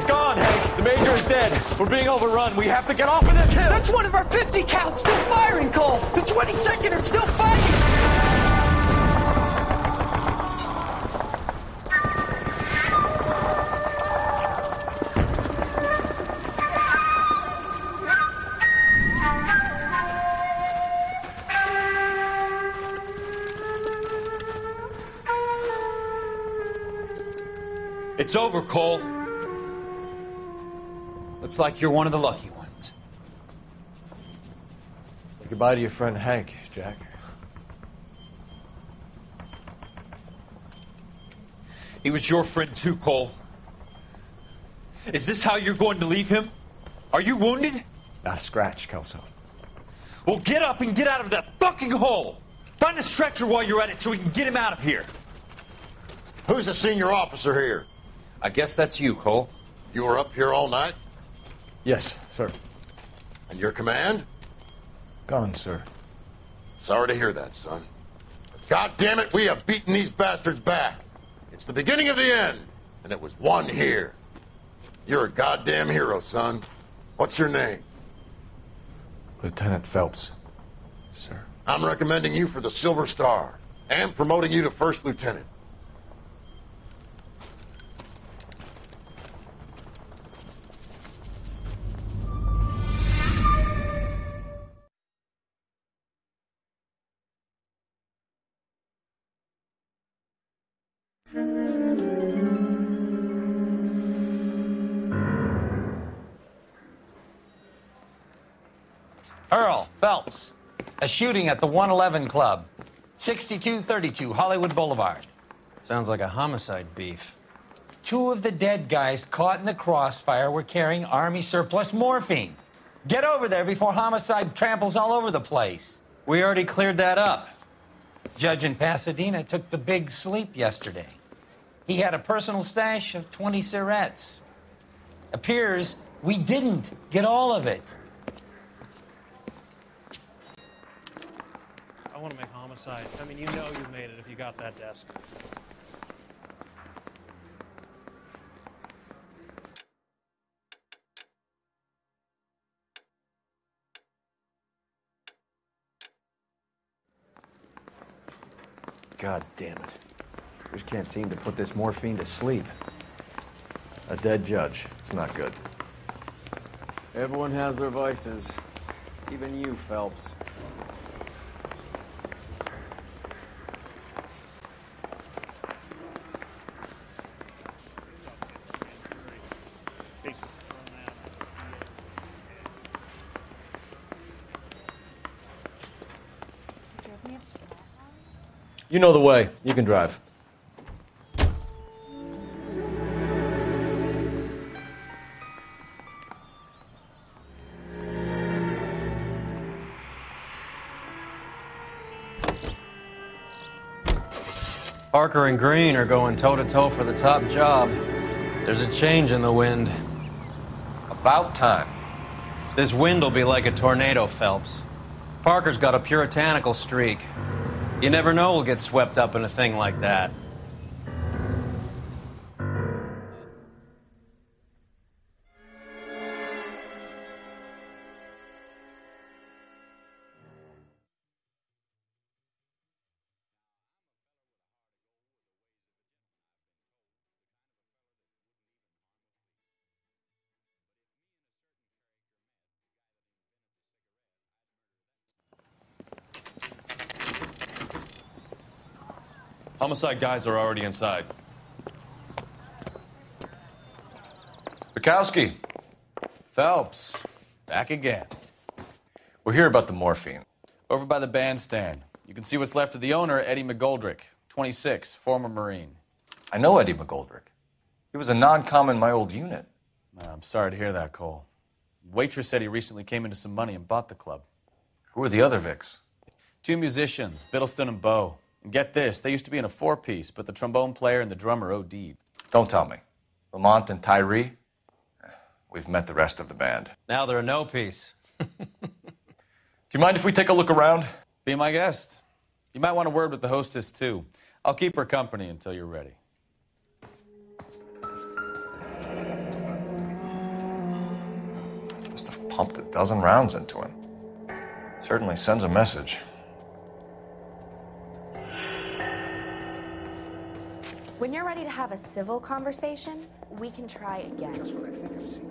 He's gone, Hank. The Major is dead. We're being overrun. We have to get off of this hill. That's one of our 50 cals still firing, Cole. The 22nd are still fighting. It's over, Cole. Looks like you're one of the lucky ones. Say goodbye to your friend Hank, Jack. He was your friend too, Cole. Is this how you're going to leave him? Are you wounded? Not a scratch, Kelso. Well, get up and get out of that fucking hole. Find a stretcher while you're at it so we can get him out of here. Who's the senior officer here? I guess that's you, Cole. You were up here all night? Yes, sir. And your command? Gone, sir. Sorry to hear that, son. God damn it, we have beaten these bastards back. It's the beginning of the end, and it was won here. You're a goddamn hero, son. What's your name? Lieutenant Phelps, sir. I'm recommending you for the Silver Star and promoting you to First Lieutenant. Earl Phelps, a shooting at the 111 Club, 6232 Hollywood Boulevard. Sounds like a homicide beef. Two of the dead guys caught in the crossfire were carrying Army surplus morphine. Get over there before homicide tramples all over the place. We already cleared that up. Judge in Pasadena took the big sleep yesterday. He had a personal stash of 20 cigarettes. Appears we didn't get all of it. I want to make homicide. I mean, you know you've made it if you got that desk. God damn it. Just can't seem to put this morphine to sleep. A dead judge. It's not good. Everyone has their vices. Even you, Phelps. You know the way. You can drive. Parker and Green are going toe-to-toe for the top job. There's a change in the wind. About time. This wind will be like a tornado, Phelps. Parker's got a puritanical streak. You never know we'll get swept up in a thing like that. Homicide guys are already inside. Bukowski. Phelps, back again. We're here about the morphine. Over by the bandstand. You can see what's left of the owner, Eddie McGoldrick, 26, former Marine. I know Eddie McGoldrick. He was a non-com in my old unit. I'm sorry to hear that, Cole. Waitress said he recently came into some money and bought the club. Who are the other Vics? Two musicians, Biddleston and Bowe. And get this, they used to be in a four-piece, but the trombone player and the drummer OD'd. Don't tell me. Lamont and Tyree? We've met the rest of the band. Now they're a no-piece. Do you mind if we take a look around? Be my guest. You might want a word with the hostess, too. I'll keep her company until you're ready. pumped a dozen rounds into him. Certainly sends a message. When you're ready to have a civil conversation, we can try again. Just what I think I've seen.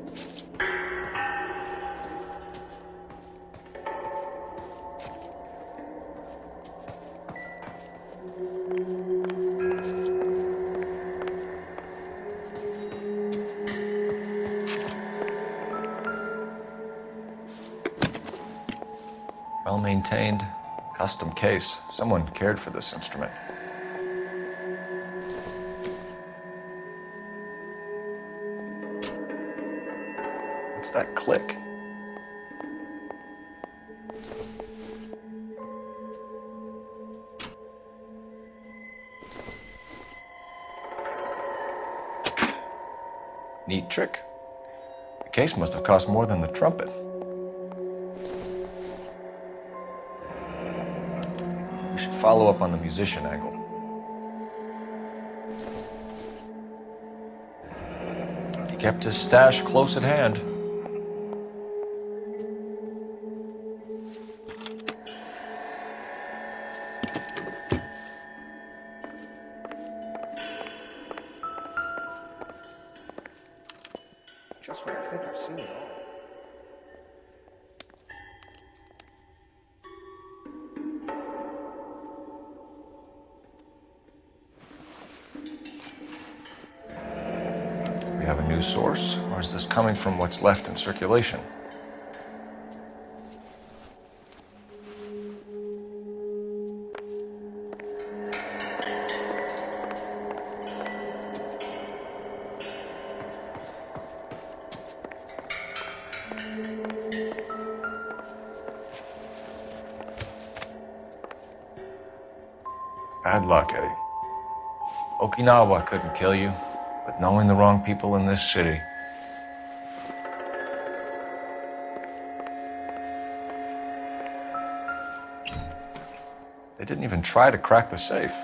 Well-maintained, custom case. Someone cared for this instrument. What's that click? Neat trick. The case must have cost more than the trumpet. We should follow up on the musician angle. He kept his stash close at hand. Just what I think I've seen it all. Do we have a new source, or is this coming from what's left in circulation? Bad luck, Eddie. Okinawa couldn't kill you, but knowing the wrong people in this city. They didn't even try to crack the safe.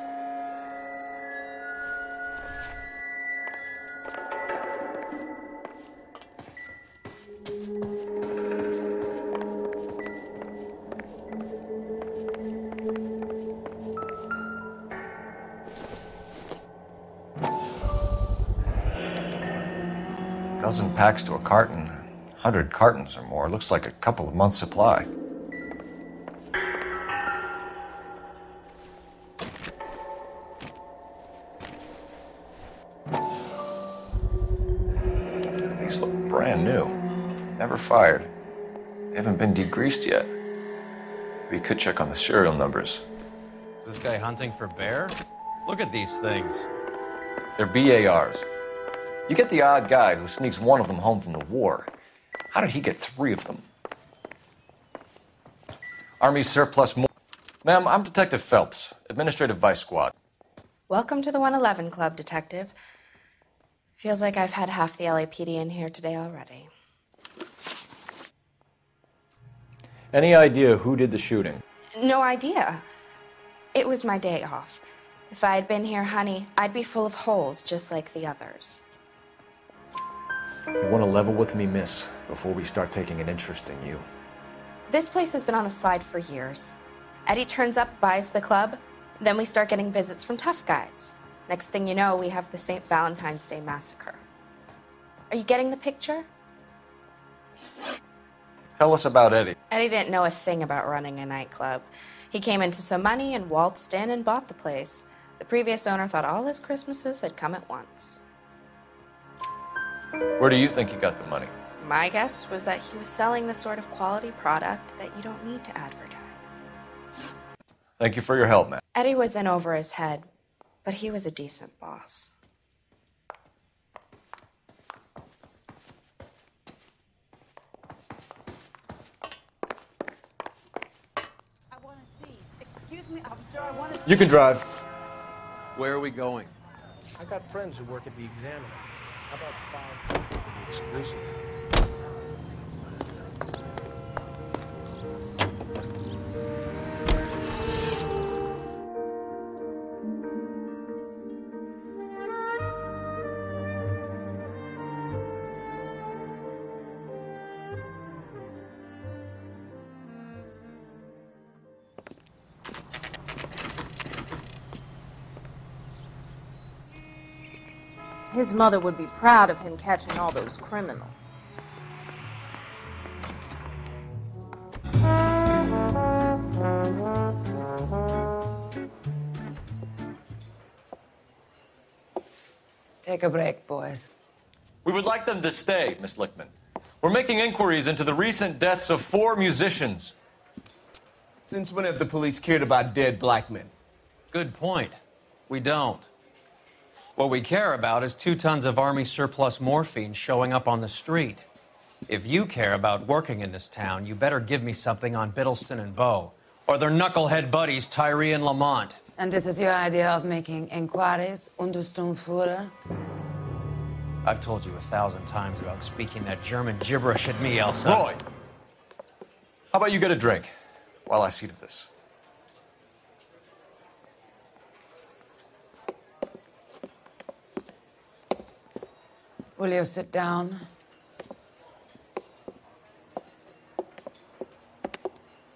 Dozen packs to a carton, 100 cartons or more. Looks like a couple of months' supply. These look brand new. Never fired. They haven't been degreased yet. We could check on the serial numbers. Is this guy hunting for bear? Look at these things. They're BARs. You get the odd guy who sneaks one of them home from the war. How did he get 3 of them? Army surplus more. Ma'am, I'm Detective Phelps, Administrative Vice Squad. Welcome to the 111 Club, Detective. Feels like I've had half the LAPD in here today already. Any idea who did the shooting? No idea. It was my day off. If I had been here, honey, I'd be full of holes just like the others. You want to level with me, miss, before we start taking an interest in you. This place has been on the slide for years. Eddie turns up, buys the club, then we start getting visits from tough guys. Next thing you know, we have the St. Valentine's Day massacre. Are you getting the picture? Tell us about Eddie. Eddie didn't know a thing about running a nightclub. He came into some money and waltzed in and bought the place. The previous owner thought all his Christmases had come at once. Where do you think he got the money? My guess was that he was selling the sort of quality product that you don't need to advertise. Thank you for your help, man. Eddie was in over his head, but he was a decent boss. I want to see. Excuse me, officer, I want to see. You can drive. Where are we going? I got friends who work at the Examiner. How about 5 for the exclusive? His mother would be proud of him catching all those criminals. Take a break, boys. We would like them to stay, Miss Lickman. We're making inquiries into the recent deaths of 4 musicians. Since when have the police cared about dead black men? Good point. We don't. What we care about is 2 tons of Army surplus morphine showing up on the street. If you care about working in this town, you better give me something on Biddleston and Bow, or their knucklehead buddies Tyree and Lamont. And this is your idea of making inquiries, Unterstunde Führer? I've told you 1,000 times about speaking that German gibberish at me, Elsa. Roy! How about you get a drink while I see to this? Will you sit down?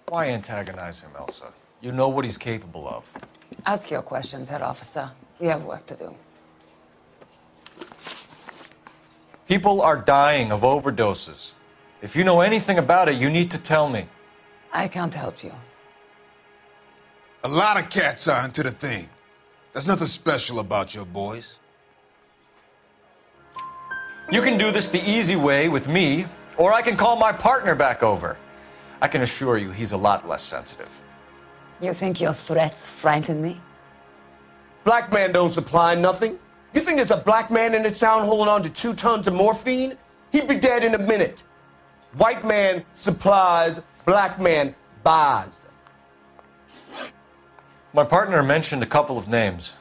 Why antagonize him, Elsa? You know what he's capable of. Ask your questions, head officer. We have work to do. People are dying of overdoses. If you know anything about it, you need to tell me. I can't help you. A lot of cats are into the thing. There's nothing special about your boys. You can do this the easy way with me, or I can call my partner back over. I can assure you he's a lot less sensitive. You think your threats frighten me? Black man don't supply nothing. You think there's a black man in this town holding on to 2 tons of morphine? He'd be dead in a minute. White man supplies, black man buys. My partner mentioned a couple of names.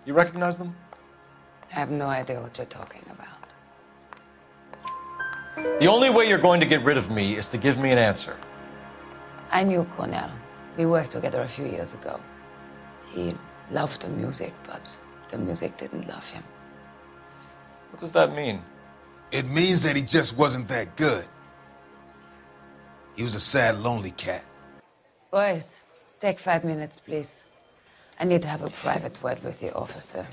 You recognize them? I have no idea what you're talking about. The only way you're going to get rid of me is to give me an answer. I knew Cornell. We worked together a few years ago. He loved the music, but the music didn't love him. What does that mean? It means that he just wasn't that good. He was a sad, lonely cat. Boys, take 5 minutes, please. I need to have a private word with the officer.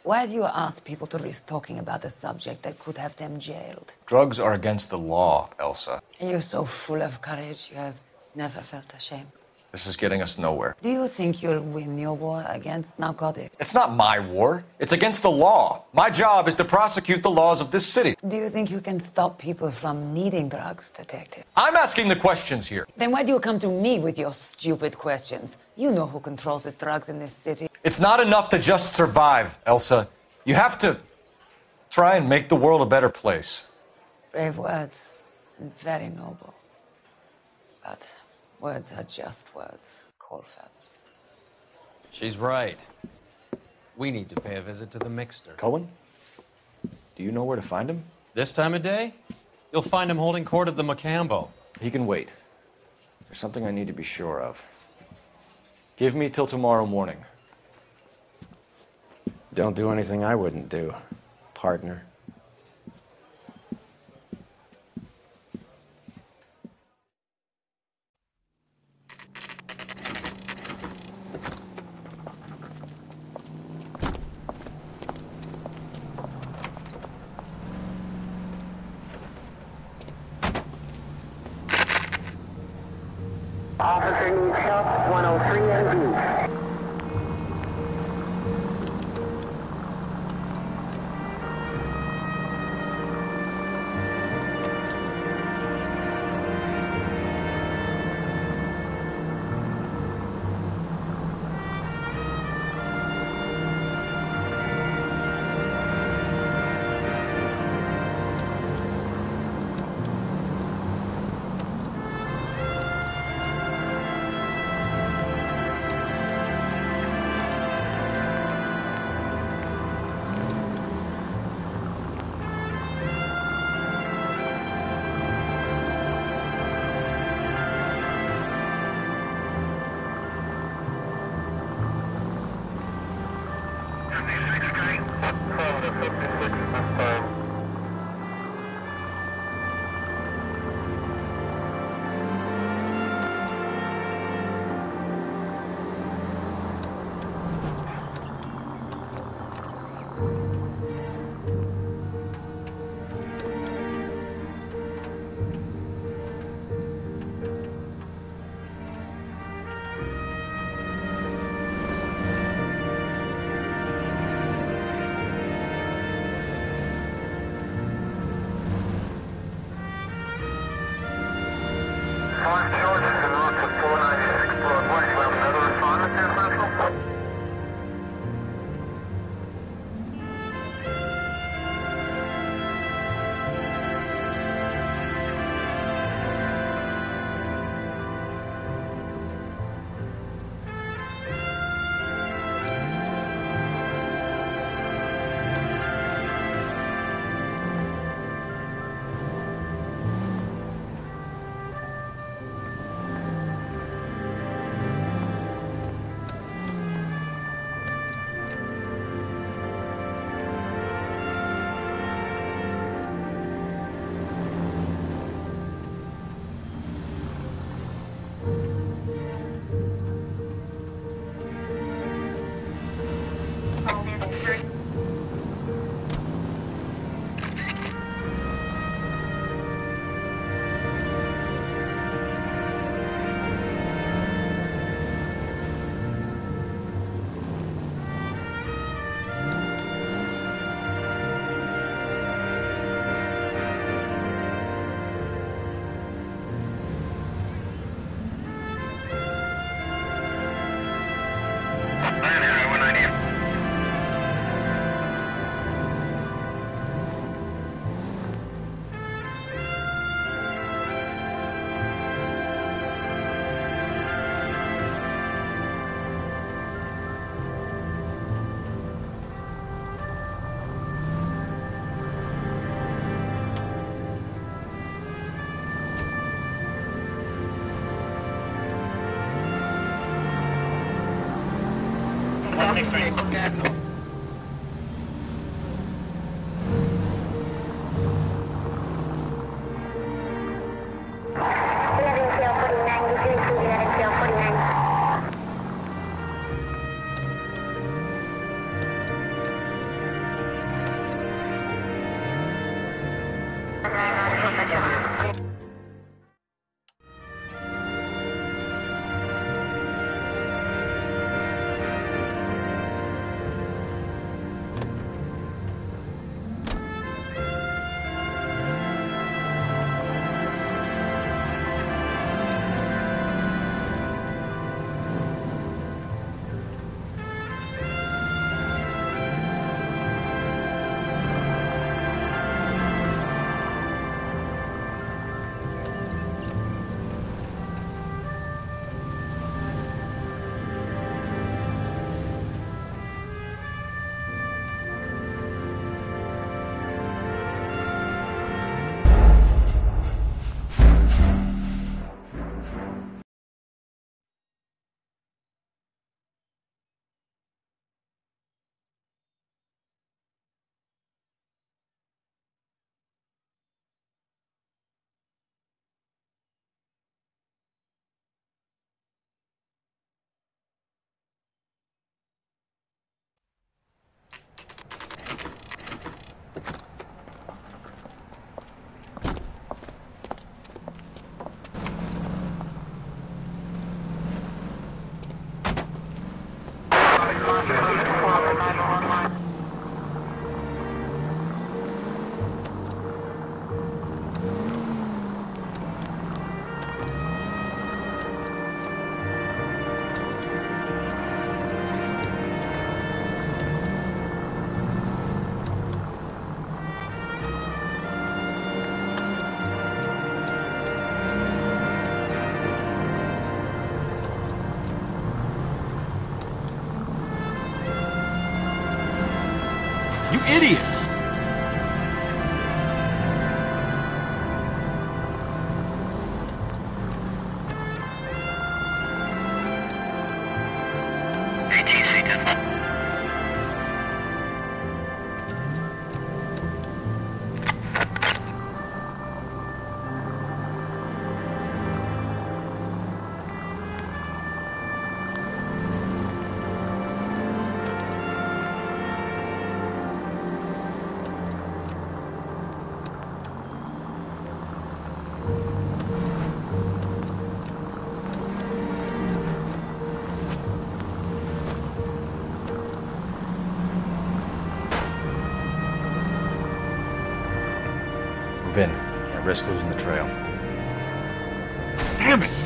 Why do you ask people to risk talking about a subject that could have them jailed? Drugs are against the law, Elsa. You're so full of courage, you have never felt ashamed. This is getting us nowhere. Do you think you'll win your war against narcotics? It's not my war. It's against the law. My job is to prosecute the laws of this city. Do you think you can stop people from needing drugs, detective? I'm asking the questions here. Then why do you come to me with your stupid questions? You know who controls the drugs in this city. It's not enough to just survive, Elsa. You have to try and make the world a better place. Brave words, and very noble. But words are just words, Cole Phelps. She's right. We need to pay a visit to the mixer. Cohen? Do you know where to find him? This time of day? You'll find him holding court at the Macambo. He can wait. There's something I need to be sure of. Give me till tomorrow morning. Don't do anything I wouldn't do, partner. Officer needs help, 103 MD. You idiot! Move in. Can't risk losing the trail. Damn it!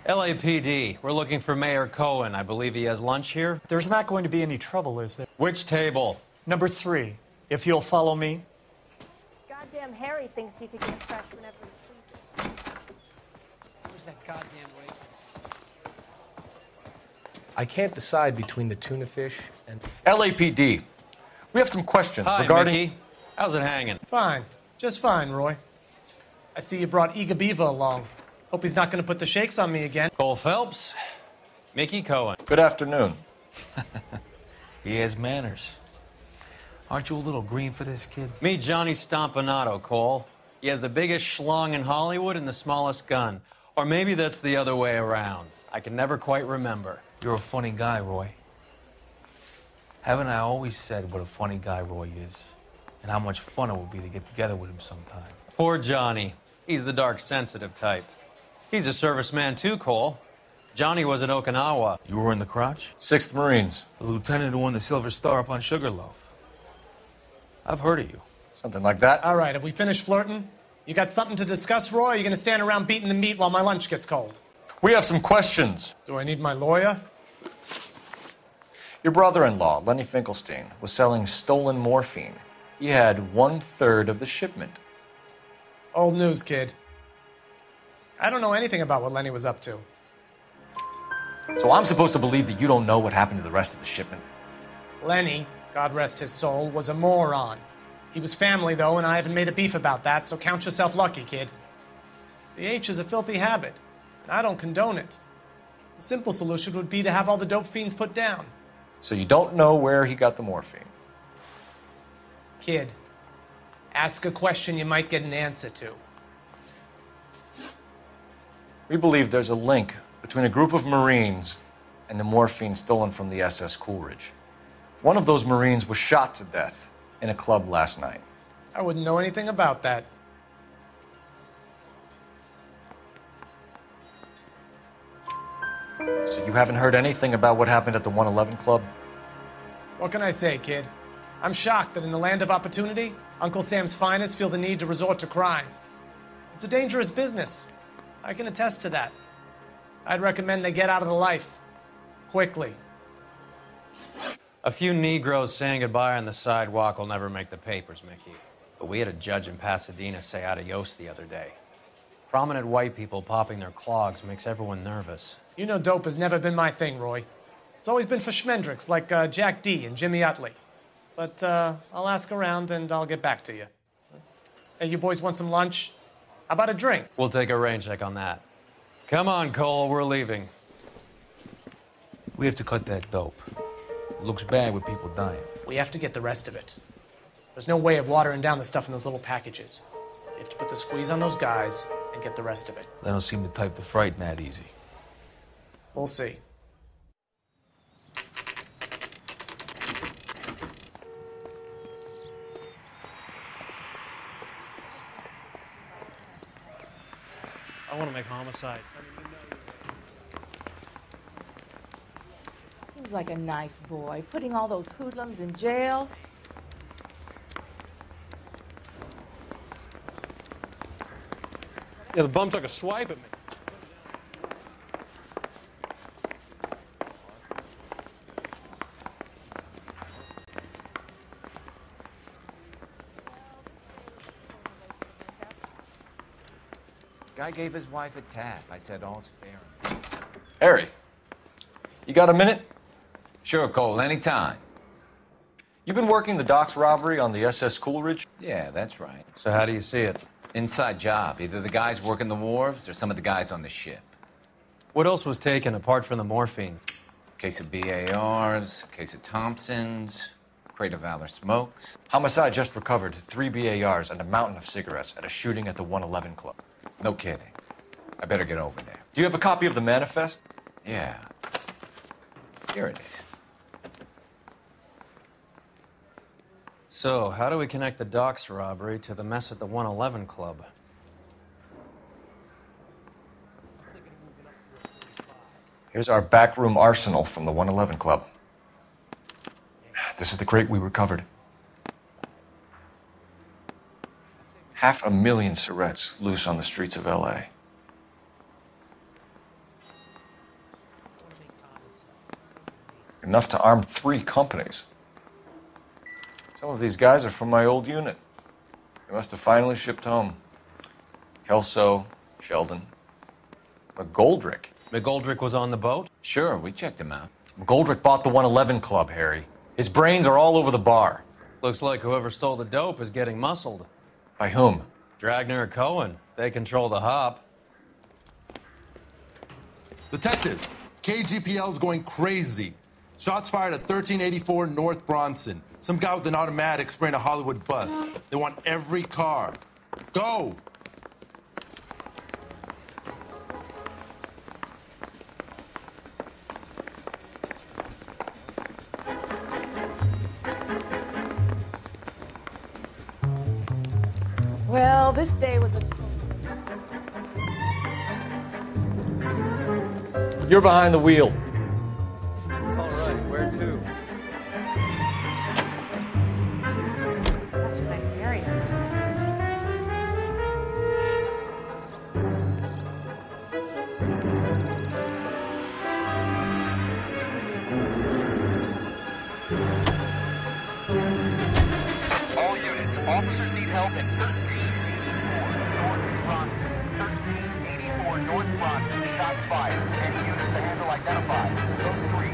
LAPD, we're looking for Mayor Cohen. I believe he has lunch here. There's not going to be any trouble, is there? Which table? Number 3, if you'll follow me. Goddamn Harry thinks he could get fresh whenever he pleases. Where's that goddamn rapist? I can't decide between the tuna fish and... LAPD, we have some questions Hi, regarding... Mickey. How's it hanging? Fine. Just fine, Roy. I see you brought Iga Beaver along. Hope he's not going to put the shakes on me again. Cole Phelps, Mickey Cohen. Good afternoon. He has manners. Aren't you a little green for this kid? Meet Johnny Stompanato, Cole. He has the biggest schlong in Hollywood and the smallest gun. Or maybe that's the other way around. I can never quite remember. You're a funny guy, Roy. Haven't I always said what a funny guy Roy is? And how much fun it would be to get together with him sometime? Poor Johnny. He's the dark, sensitive type. He's a serviceman too, Cole. Johnny was in Okinawa. You were in the crotch? 6th Marines. The lieutenant who won the Silver Star up on Sugarloaf. I've heard of you. Something like that. All right, have we finished flirting? You got something to discuss, Roy, or are you going to stand around beating the meat while my lunch gets cold? We have some questions. Do I need my lawyer? Your brother-in-law, Lenny Finkelstein, was selling stolen morphine. He had 1/3 of the shipment. Old news, kid. I don't know anything about what Lenny was up to. So I'm supposed to believe that you don't know what happened to the rest of the shipment? Lenny, God rest his soul, was a moron. He was family, though, and I haven't made a beef about that, so count yourself lucky, kid. The H is a filthy habit, and I don't condone it. The simple solution would be to have all the dope fiends put down. So you don't know where he got the morphine? Kid, ask a question you might get an answer to. We believe there's a link between a group of Marines and the morphine stolen from the SS Coolidge. One of those Marines was shot to death in a club last night. I wouldn't know anything about that. So you haven't heard anything about what happened at the 111 Club? What can I say, kid? I'm shocked that in the land of opportunity, Uncle Sam's finest feel the need to resort to crime. It's a dangerous business. I can attest to that. I'd recommend they get out of the life. Quickly. A few Negroes saying goodbye on the sidewalk will never make the papers, Mickey. But we had a judge in Pasadena say adios the other day. Prominent white people popping their clogs makes everyone nervous. You know dope has never been my thing, Roy. It's always been for schmendricks like Jack D. and Jimmy Utley. But I'll ask around and I'll get back to you. Hey, you boys want some lunch? How about a drink? We'll take a rain check on that. Come on, Cole, we're leaving. We have to cut that dope. It looks bad with people dying. We have to get the rest of it. There's no way of watering down the stuff in those little packages. We have to put the squeeze on those guys and get the rest of it. They don't seem the type to frighten that easy. We'll see. I want to make homicide. Seems like a nice boy, putting all those hoodlums in jail. Yeah, the bum took a swipe at me. Guy gave his wife a tap. I said all's fair. Harry, you got a minute? Sure, Cole, anytime. You've been working the docks robbery on the SS Coolidge? Yeah, that's right. So how do you see it? Inside job. Either the guys working the wharves or some of the guys on the ship. What else was taken apart from the morphine? Case of BARs, case of Thompsons, crate of Valor smokes. Homicide just recovered 3 BARs and a mountain of cigarettes at a shooting at the 111 Club. No kidding. I better get over there. Do you have a copy of the manifest? Yeah. Here it is. So, how do we connect the docks robbery to the mess at the 111 Club? Here's our backroom arsenal from the 111 Club. This is the crate we recovered. 500,000 cigarettes loose on the streets of L.A. Enough to arm 3 companies. Some of these guys are from my old unit. They must have finally shipped home. Kelso, Sheldon, McGoldrick. McGoldrick was on the boat? Sure, we checked him out. McGoldrick bought the 111 Club, Harry. His brains are all over the bar. Looks like whoever stole the dope is getting muscled. By whom? Dragner or Cohen. They control the hop. Detectives, KGPL's going crazy. Shots fired at 1384 North Bronson. Some guy with an automatic spraying a Hollywood bus. They want every car. Go! Well, this day was a You're behind the wheel. All right, where to? It's such a nice area. All units, officers need help at 1384 North Bronson. 1384 North Bronson, shots fired. Any units to handle identified. Code 3.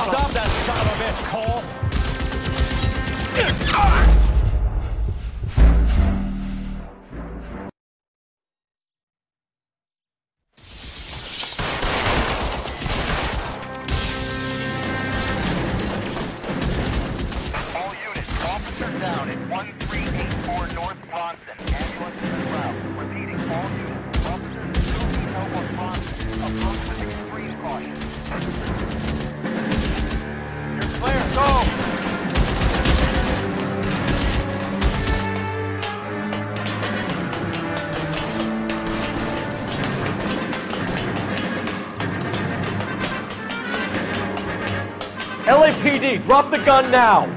Stop that son of a bitch, Cole! All units, officer down at 1384 North Bronson. Ambulance en route. Repeating, all units, officers still need help on Bronson. Approach with extreme caution. You're clear, go! LAPD, drop the gun now!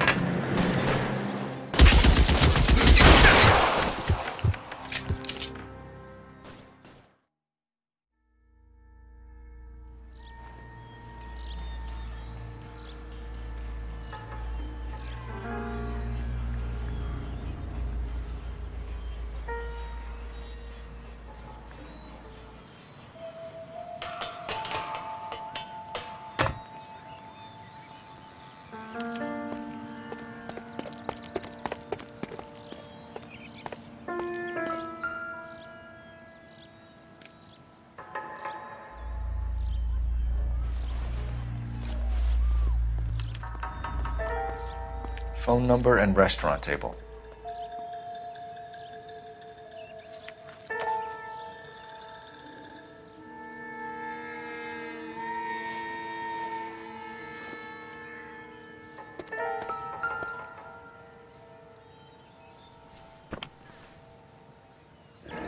Phone number and restaurant table.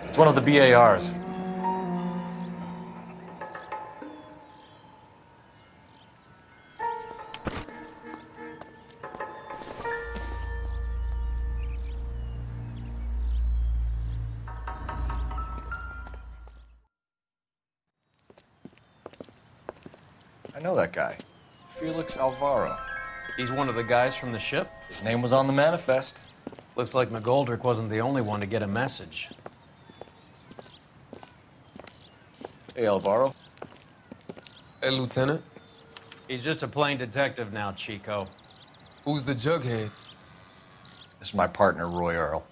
It's one of the BARs. I know that guy. Felix Alvaro. He's one of the guys from the ship? His name was on the manifest. Looks like McGoldrick wasn't the only one to get a message. Hey, Alvaro. Hey, Lieutenant. He's just a plain detective now, Chico. Who's the jughead? This is my partner, Roy Earl.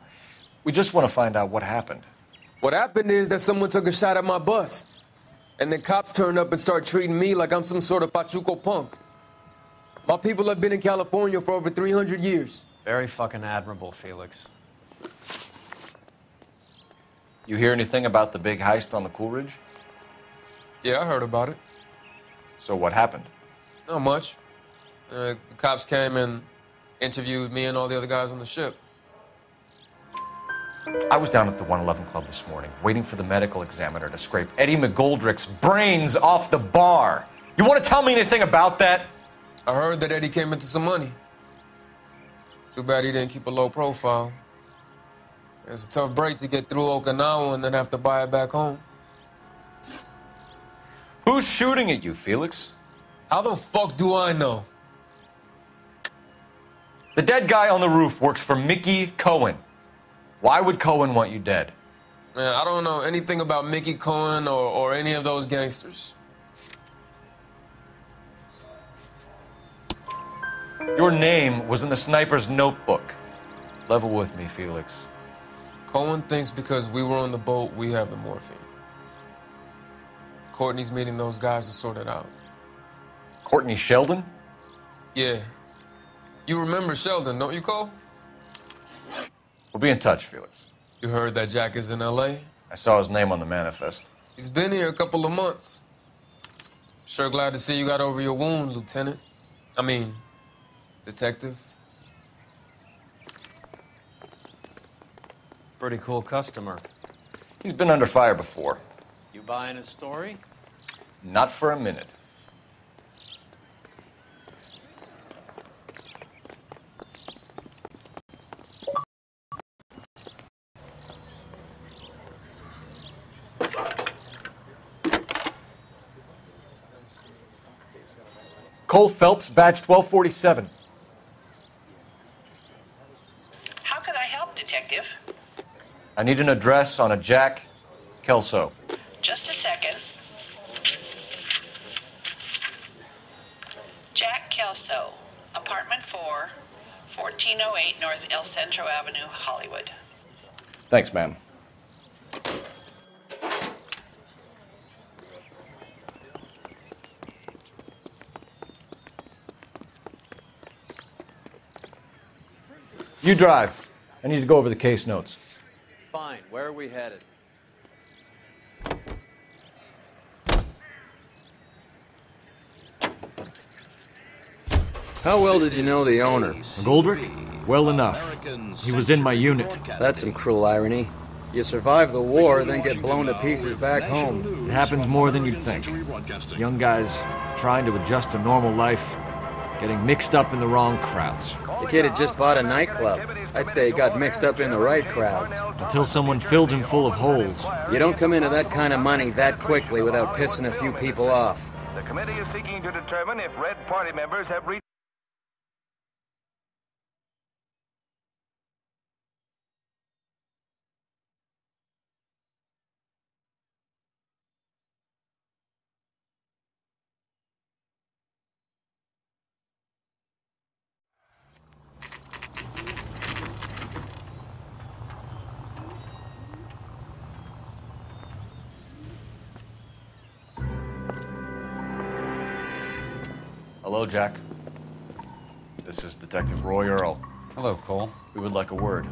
We just want to find out what happened. What happened is that someone took a shot at my bus. And then cops turn up and start treating me like I'm some sort of Pachuco punk. My people have been in California for over 300 years. Very fucking admirable, Felix. You hear anything about the big heist on the Coolidge? Yeah, I heard about it. So what happened? Not much. The cops came and interviewed me and all the other guys on the ship. I was down at the 111 Club this morning, waiting for the medical examiner to scrape Eddie McGoldrick's brains off the bar. You want to tell me anything about that? I heard that Eddie came into some money. Too bad he didn't keep a low profile. It was a tough break to get through Okinawa and then have to buy it back home. Who's shooting at you, Felix? How the fuck do I know? The dead guy on the roof works for Mickey Cohen. Why would Cohen want you dead? Man, I don't know anything about Mickey Cohen or any of those gangsters. Your name was in the sniper's notebook. Level with me, Felix. Cohen thinks because we were on the boat, we have the morphine. Courtney's meeting those guys to sort it out. Courtney Sheldon? Yeah. You remember Sheldon, don't you, Cole? We'll be in touch, Felix. You heard that Jack is in L.A.? I saw his name on the manifest. He's been here a couple of months. Sure glad to see you got over your wound, Lieutenant. I mean, Detective. Pretty cool customer. He's been under fire before. You buying his story? Not for a minute. Cole Phelps, badge 1247. How can I help, Detective? I need an address on a Jack Kelso. Just a second. Jack Kelso, apartment 4, 1408 North El Centro Avenue, Hollywood. Thanks, ma'am. You drive. I need to go over the case notes. Fine. Where are we headed? How well did you know the owner? McGoldrick? Well enough. He was in my unit. That's some cruel irony. You survive the war, then get blown to pieces back home. It happens more than you'd think. Young guys trying to adjust to normal life, getting mixed up in the wrong crowds. The kid had just bought a nightclub. I'd say he got mixed up in the right crowds. Until someone filled him full of holes. You don't come into that kind of money that quickly without pissing a few people off. The committee is seeking to determine if Red Party members have reached... Hello, Jack. This is Detective Roy Earl. Hello, Cole. We would like a word.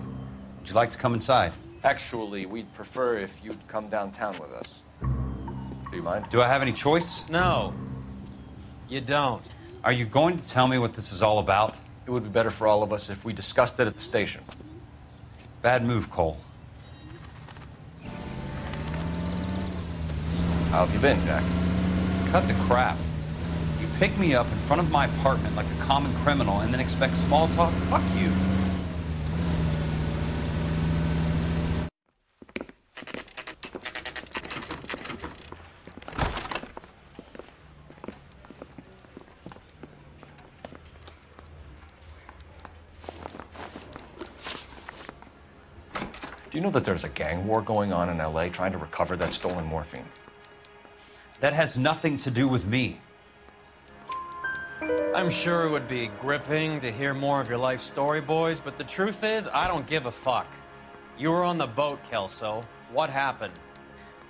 Would you like to come inside? Actually, we'd prefer if you'd come downtown with us. Do you mind? Do I have any choice? No. You don't. Are you going to tell me what this is all about? It would be better for all of us if we discussed it at the station. Bad move, Cole. How have you been, Jack? Cut the crap. You pick me up in front of my apartment like a common criminal and then expect small talk? Fuck you. Do you know that there's a gang war going on in LA trying to recover that stolen morphine? That has nothing to do with me. I'm sure it would be gripping to hear more of your life story, boys, but the truth is, I don't give a fuck. You were on the boat, Kelso. What happened?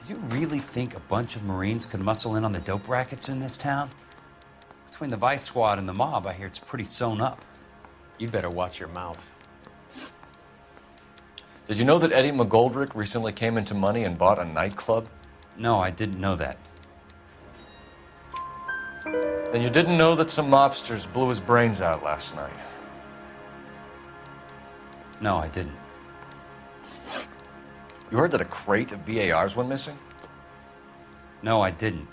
Do you really think a bunch of Marines could muscle in on the dope rackets in this town? Between the Vice Squad and the mob, I hear it's pretty sewn up. You'd better watch your mouth. Did you know that Eddie McGoldrick recently came into money and bought a nightclub? No, I didn't know that. Then you didn't know that some mobsters blew his brains out last night? No, I didn't. You heard that a crate of BARs went missing? No, I didn't.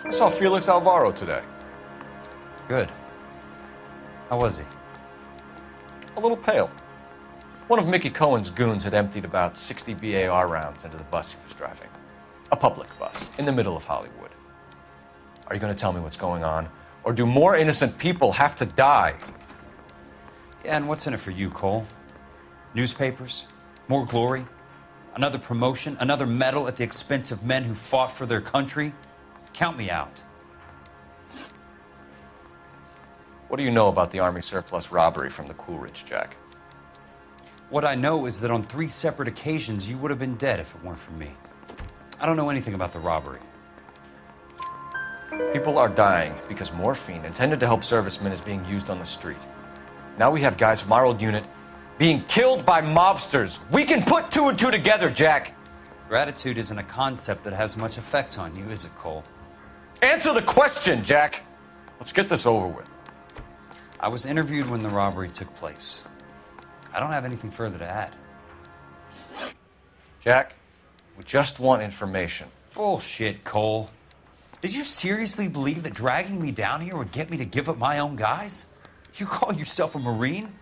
I saw Felix Alvaro today. Good. How was he? A little pale. One of Mickey Cohen's goons had emptied about 60 BAR rounds into the bus he was driving. A public bus, in the middle of Hollywood. Are you going to tell me what's going on? Or do more innocent people have to die? Yeah, and what's in it for you, Cole? Newspapers? More glory? Another promotion? Another medal at the expense of men who fought for their country? Count me out. What do you know about the Army surplus robbery from the Coolidge, Jack? What I know is that on 3 separate occasions, you would have been dead if it weren't for me. I don't know anything about the robbery. People are dying because morphine intended to help servicemen is being used on the street. Now we have guys from our old unit being killed by mobsters. We can put 2 and 2 together, Jack. Gratitude isn't a concept that has much effect on you, is it, Cole? Answer the question, Jack. Let's get this over with. I was interviewed when the robbery took place. I don't have anything further to add. Jack, we just want information. Bullshit, Cole. Did you seriously believe that dragging me down here would get me to give up my own guys? You call yourself a Marine?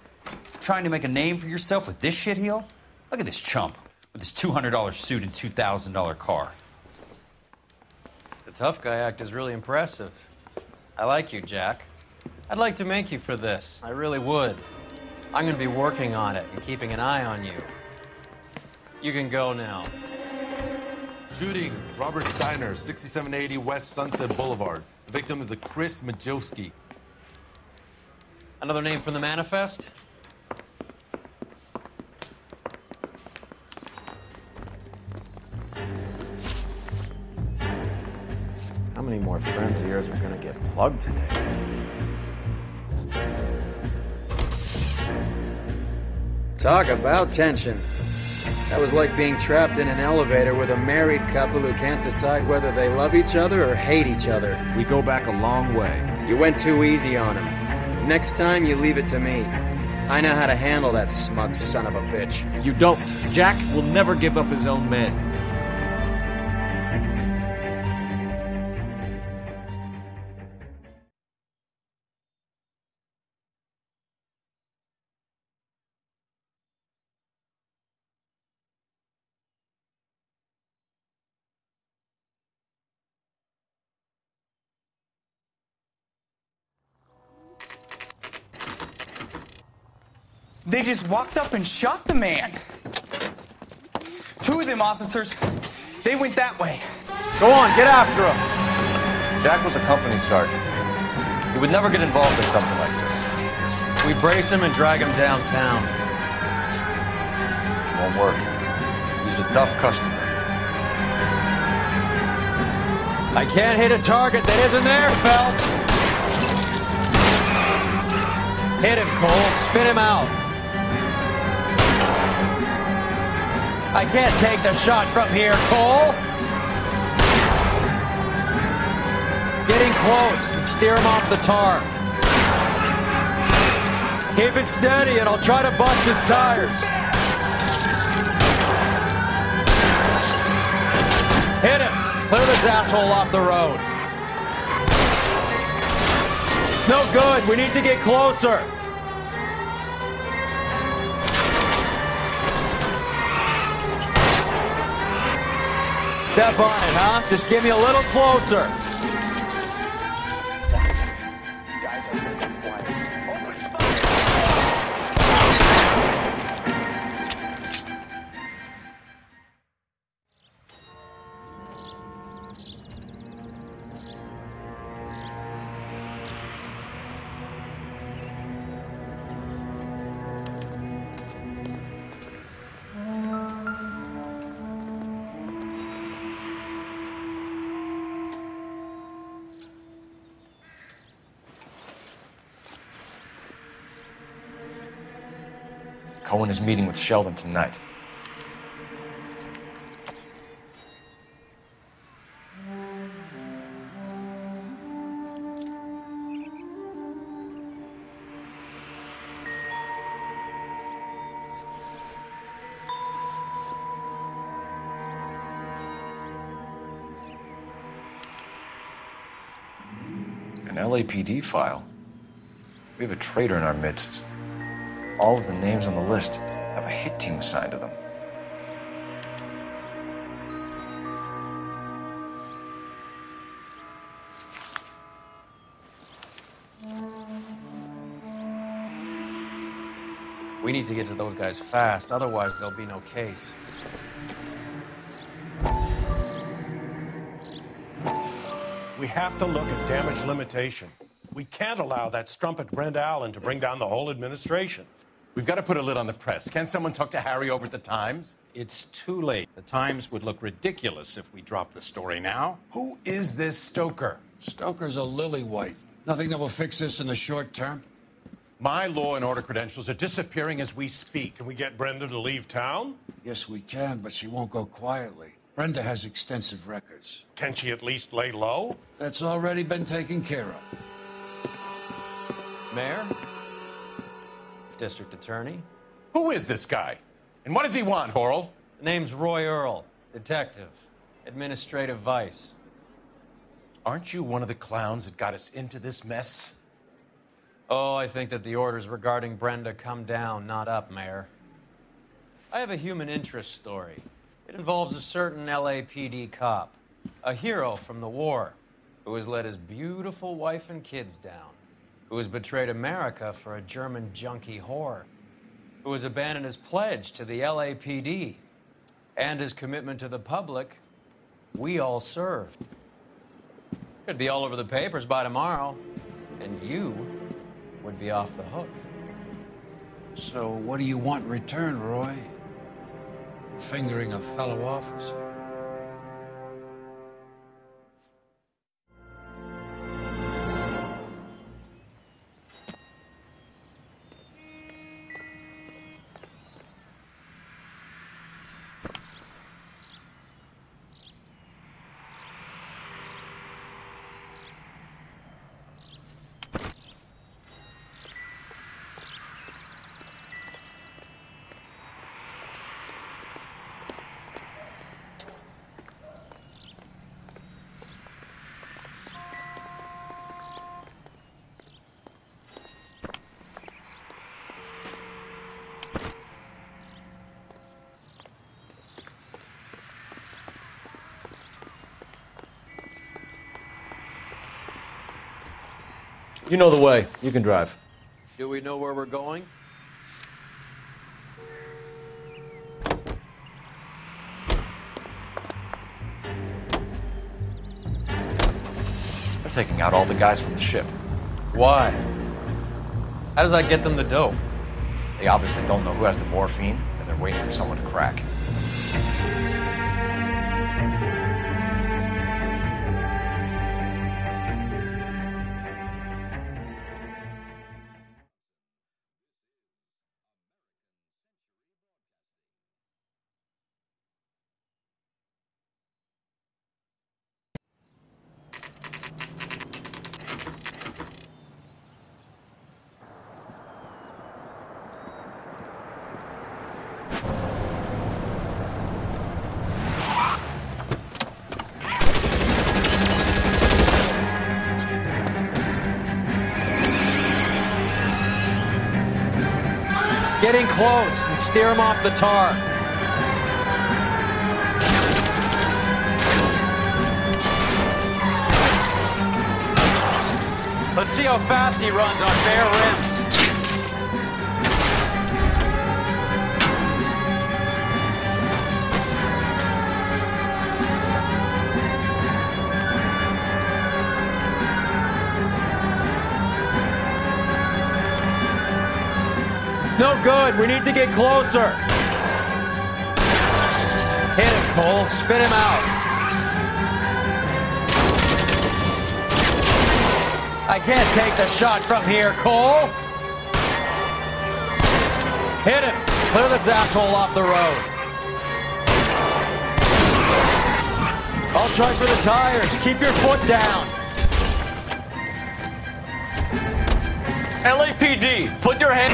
Trying to make a name for yourself with this shitheel? Look at this chump with his $200 suit and $2,000 car. The tough guy act is really impressive. I like you, Jack. I'd like to make you for this. I really would. I'm going to be working on it and keeping an eye on you. You can go now. Shooting, Robert Steiner, 6780 West Sunset Boulevard. The victim is a Chris Majowski. Another name from the manifest? How many more friends of yours are gonna get plugged today? Talk about tension. That was like being trapped in an elevator with a married couple who can't decide whether they love each other or hate each other. We go back a long way. You went too easy on him. Next time, you leave it to me. I know how to handle that smug son of a bitch. You don't. Jack will never give up his own men. They just walked up and shot the man. 2 of them officers, they went that way. Go on, get after him. Jack was a company sergeant. He would never get involved in something like this. We brace him and drag him downtown. Won't work. He's a tough customer. I can't hit a target that isn't there, Phelps. Hit him, Cole. Spin him out. I can't take the shot from here, Cole. Getting close and steer him off the tar. Keep it steady and I'll try to bust his tires. Hit him. Clear this asshole off the road. It's no good. We need to get closer. Step on it, huh? Just get me a little closer. Cohen is meeting with Sheldon tonight. An LAPD file. We have a traitor in our midst. All of the names on the list have a hit team assigned to them. We need to get to those guys fast, otherwise there'll be no case. We have to look at damage limitation. We can't allow that strumpet Brent Allen to bring down the whole administration. We've got to put a lid on the press. Can someone talk to Harry over at the Times? It's too late. The Times would look ridiculous if we dropped the story now. Who is this Stoker? Stoker's a lily-white. Nothing that will fix this in the short term. My law and order credentials are disappearing as we speak. Can we get Brenda to leave town? Yes, we can, but she won't go quietly. Brenda has extensive records. Can she at least lay low? That's already been taken care of. Mayor? District Attorney? Who is this guy? And what does he want, Horrell? The name's Roy Earl, detective, administrative vice. Aren't you one of the clowns that got us into this mess? Oh, I think that the orders regarding Brenda come down, not up, Mayor. I have a human interest story. It involves a certain LAPD cop, a hero from the war, who has let his beautiful wife and kids down, who has betrayed America for a German junkie whore, who has abandoned his pledge to the LAPD and his commitment to the public we all served. Could be all over the papers by tomorrow, and you would be off the hook. So what do you want in return, Roy? Fingering a fellow officer? You know the way. You can drive. Do we know where we're going? They're taking out all the guys from the ship. Why? How does that get them the dope? They obviously don't know who has the morphine, and they're waiting for someone to crack. Getting close and steer him off the tar. Let's see how fast he runs on bare rims. It's no good. We need to get closer. Hit him, Cole. Spit him out. I can't take the shot from here, Cole. Hit him. Clear this asshole off the road. I'll try for the tires. Keep your foot down. LAPD, put your hand...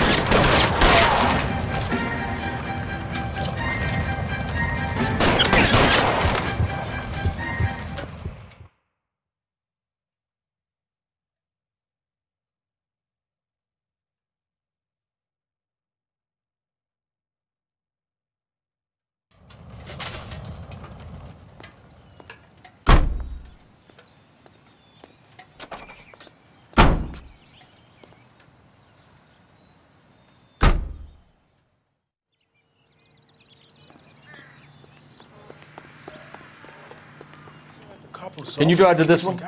Can you drive to this one?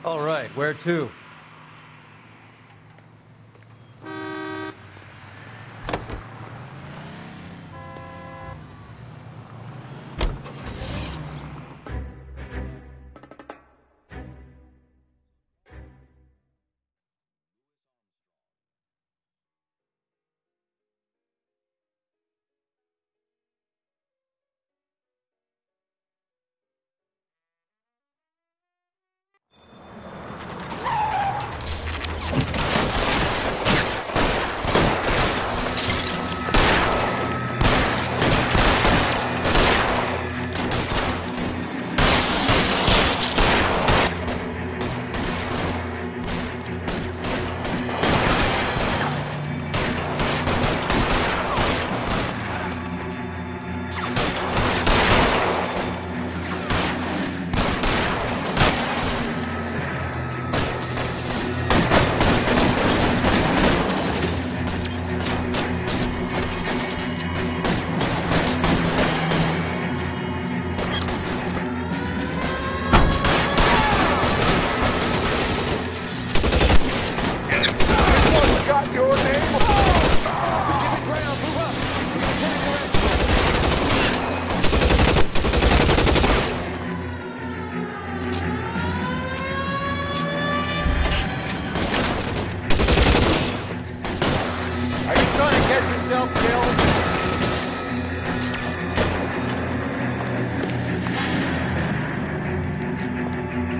All right, where to?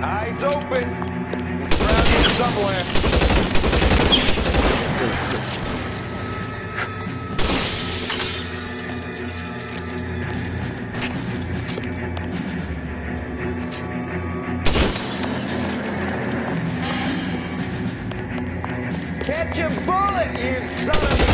Eyes open. He's around here somewhere. Catch a bullet, you son of a...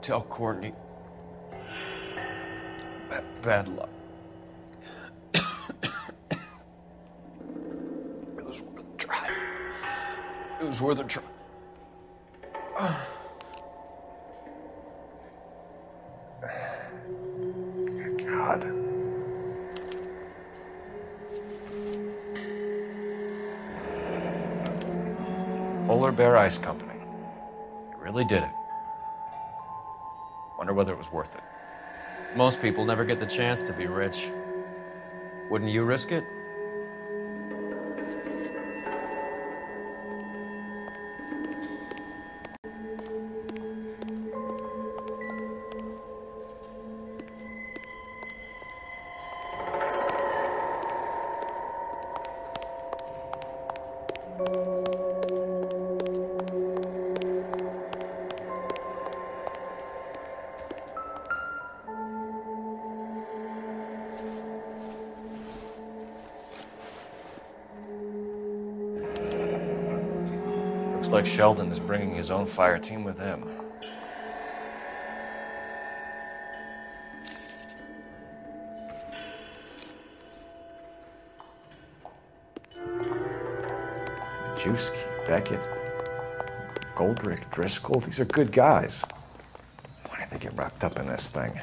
Tell Courtney. Bad luck. It was worth a try. It was worth a try. God. Polar Bear Ice Company. You really did it. Wonder whether it was worth it. Most people never get the chance to be rich. Wouldn't you risk it? Looks like Sheldon is bringing his own fire team with him. Juice key. Beckett, Goldrick, Driscoll, these are good guys. Why did they get wrapped up in this thing?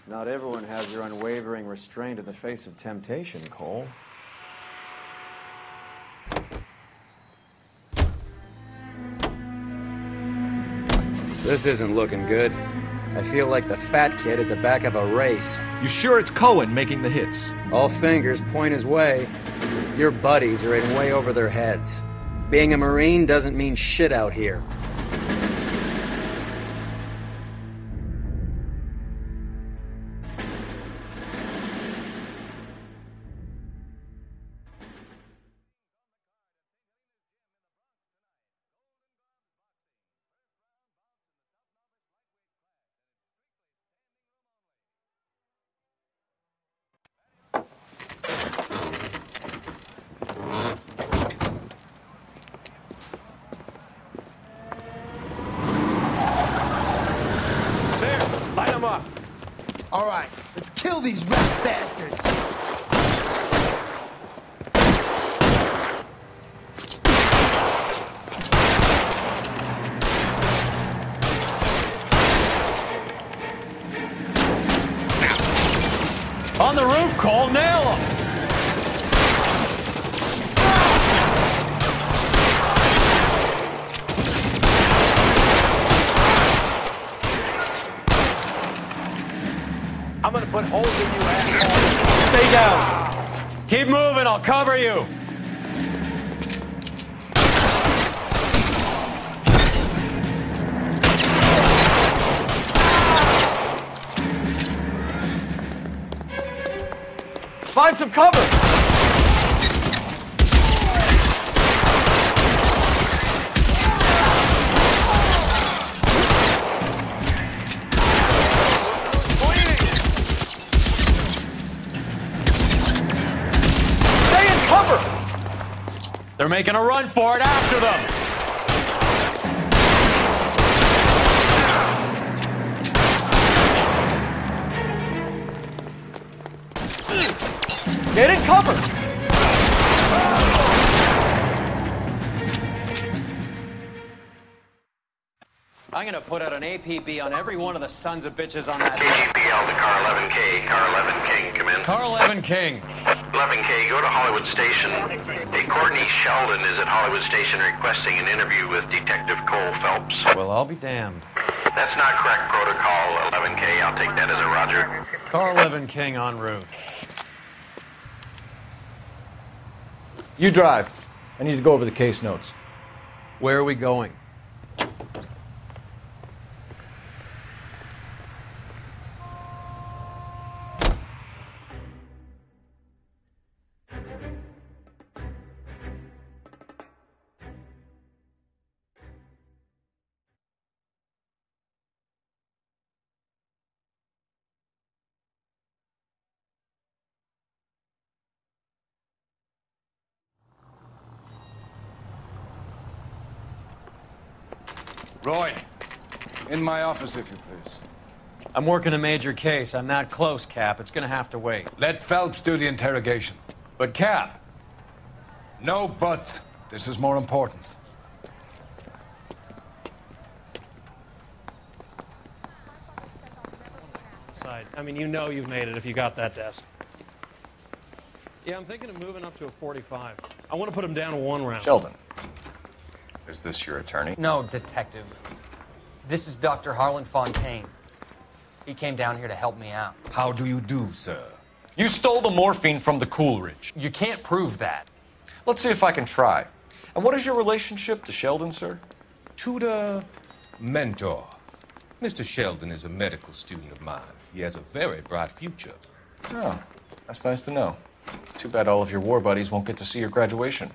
Not everyone has your unwavering restraint in the face of temptation, Cole. This isn't looking good. I feel like the fat kid at the back of a race. You sure it's Cohen making the hits? All fingers point his way. Your buddies are in way over their heads. Being a Marine doesn't mean shit out here. All right, let's kill these rat bastards. On the roof, Cole, nail him! I'm gonna put holes in you, asshole. Stay down. Keep moving, I'll cover you. Find some cover! Stay in cover! They're making a run for it after them. Get in cover! I'm gonna put out an APB on every one of the sons of bitches on that. KGPL to car 11K. Car 11 King, come in. Car 11 King. 11K, go to Hollywood Station. Hey, Courtney Sheldon is at Hollywood Station requesting an interview with Detective Cole Phelps. Well, I'll be damned. That's not correct protocol, 11K. I'll take that as a roger. Car 11 King en route. You drive. I need to go over the case notes. Where are we going? Roy, in my office, if you please. I'm working a major case. I'm not close, Cap. It's gonna have to wait. Let Phelps do the interrogation. But, Cap. No buts. This is more important. Side. I mean, you know you've made it if you got that desk. Yeah, I'm thinking of moving up to a 45. I want to put him down one round. Sheldon. Is this your attorney? No, detective. This is Dr. Harlan Fontaine. He came down here to help me out. How do you do, sir? You stole the morphine from the Coolidge. You can't prove that. Let's see if I can try. And what is your relationship to Sheldon, sir? Tutor, mentor. Mr. Sheldon is a medical student of mine. He has a very bright future. Oh, that's nice to know. Too bad all of your war buddies won't get to see your graduation.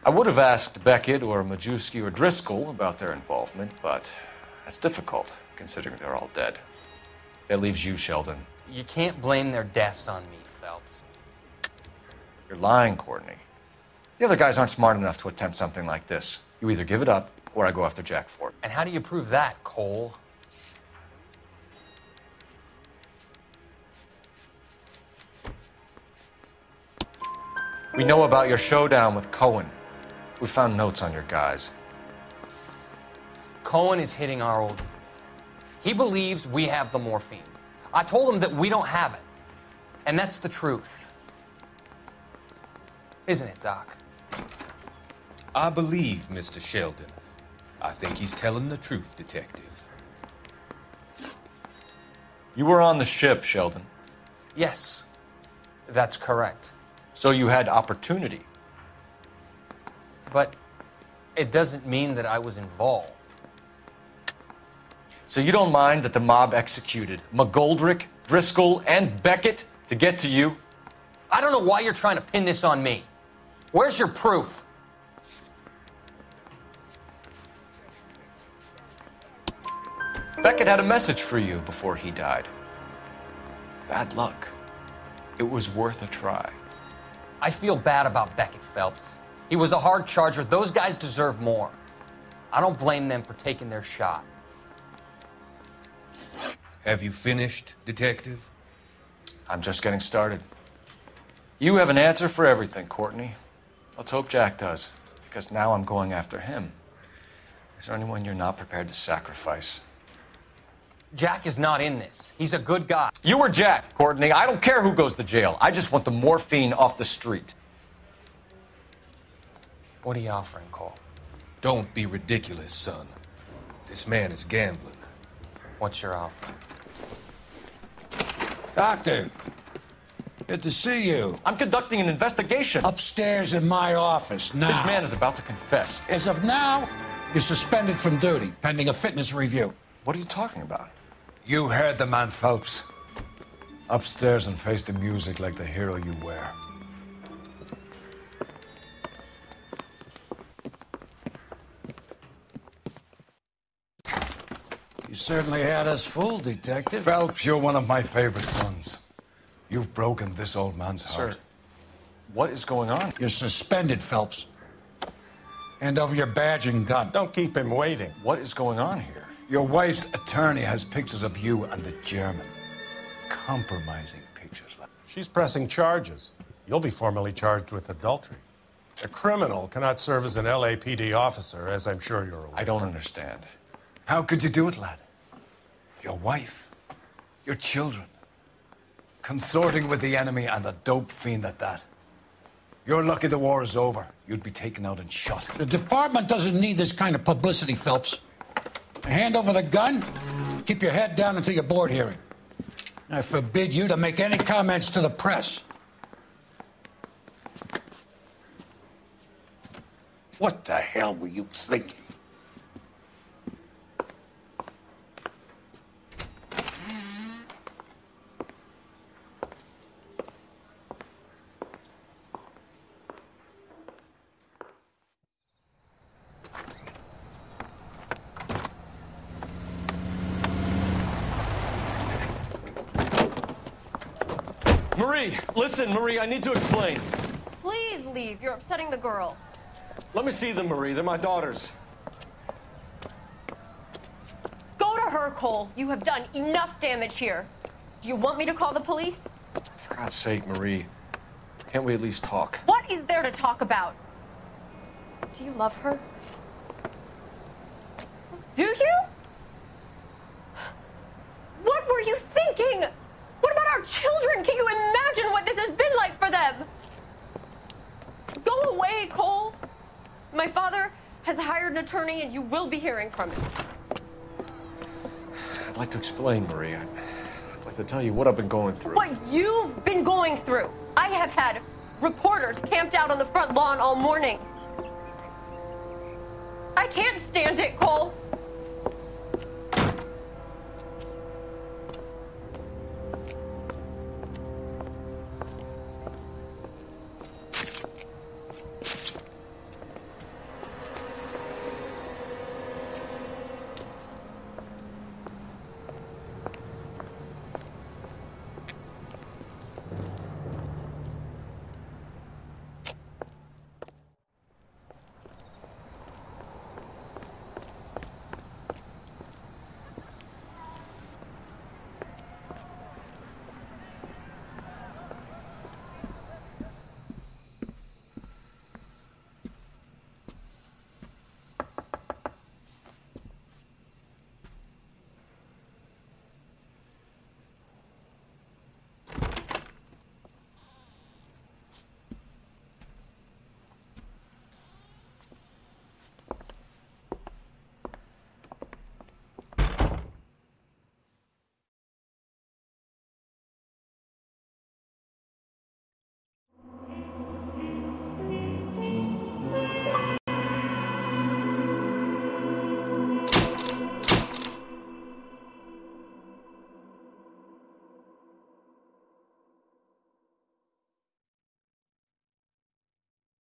I would have asked Beckett or Majewski or Driscoll about their involvement, but that's difficult, considering they're all dead. That leaves you, Sheldon. You can't blame their deaths on me, Phelps. You're lying, Courtney. The other guys aren't smart enough to attempt something like this. You either give it up, or I go after Jack for it. And how do you prove that, Cole? We know about your showdown with Cohen. We found notes on your guys. Cohen is hitting our old. He believes we have the morphine. I told him that we don't have it. And that's the truth. Isn't it, Doc? I believe Mr. Sheldon. I think he's telling the truth, Detective. You were on the ship, Sheldon. Yes, that's correct. So you had opportunity. But it doesn't mean that I was involved. So you don't mind that the mob executed McGoldrick, Driscoll, and Beckett to get to you? I don't know why you're trying to pin this on me. Where's your proof? Beckett had a message for you before he died. Bad luck. It was worth a try. I feel bad about Beckett, Phelps. He was a hard charger. Those guys deserve more. I don't blame them for taking their shot. Have you finished, Detective? I'm just getting started. You have an answer for everything, Courtney. Let's hope Jack does, because now I'm going after him. Is there anyone you're not prepared to sacrifice? Jack is not in this. He's a good guy. You were Jack, Courtney. I don't care who goes to jail. I just want the morphine off the street. What are you offering, Cole? Don't be ridiculous, son. This man is gambling. What's your offer? Doctor, good to see you. I'm conducting an investigation. Upstairs in my office now. This man is about to confess. As of now, you're suspended from duty, pending a fitness review. What are you talking about? You heard the man, Phelps. Upstairs and face the music like the hero you were. You certainly had us fooled, Detective. Phelps, you're one of my favorite sons. You've broken this old man's heart. Sir, what is going on? You're suspended, Phelps. Hand over your badge and gun. Don't keep him waiting. What is going on here? Your wife's attorney has pictures of you and the German. Compromising pictures. She's pressing charges. You'll be formally charged with adultery. A criminal cannot serve as an LAPD officer, as I'm sure you're aware. I don't understand. How could you do it, lad? Your wife, your children, consorting with the enemy and a dope fiend at that. You're lucky the war is over. You'd be taken out and shot. The department doesn't need this kind of publicity, Phelps. Hand over the gun, keep your head down until your board hearing. I forbid you to make any comments to the press. What the hell were you thinking? Marie, listen, Marie, I need to explain. Please leave. You're upsetting the girls. Let me see them, Marie. They're my daughters. Go to her, Cole. You have done enough damage here. Do you want me to call the police? For God's sake, Marie. Can't we at least talk? What is there to talk about? Do you love her? Do you? What were you thinking? What about our children? Can you imagine what this has been like for them? Go away, Cole. My father has hired an attorney, and you will be hearing from him. I'd like to explain, Marie. I'd like to tell you what I've been going through. What you've been going through. I have had reporters camped out on the front lawn all morning. I can't stand it, Cole.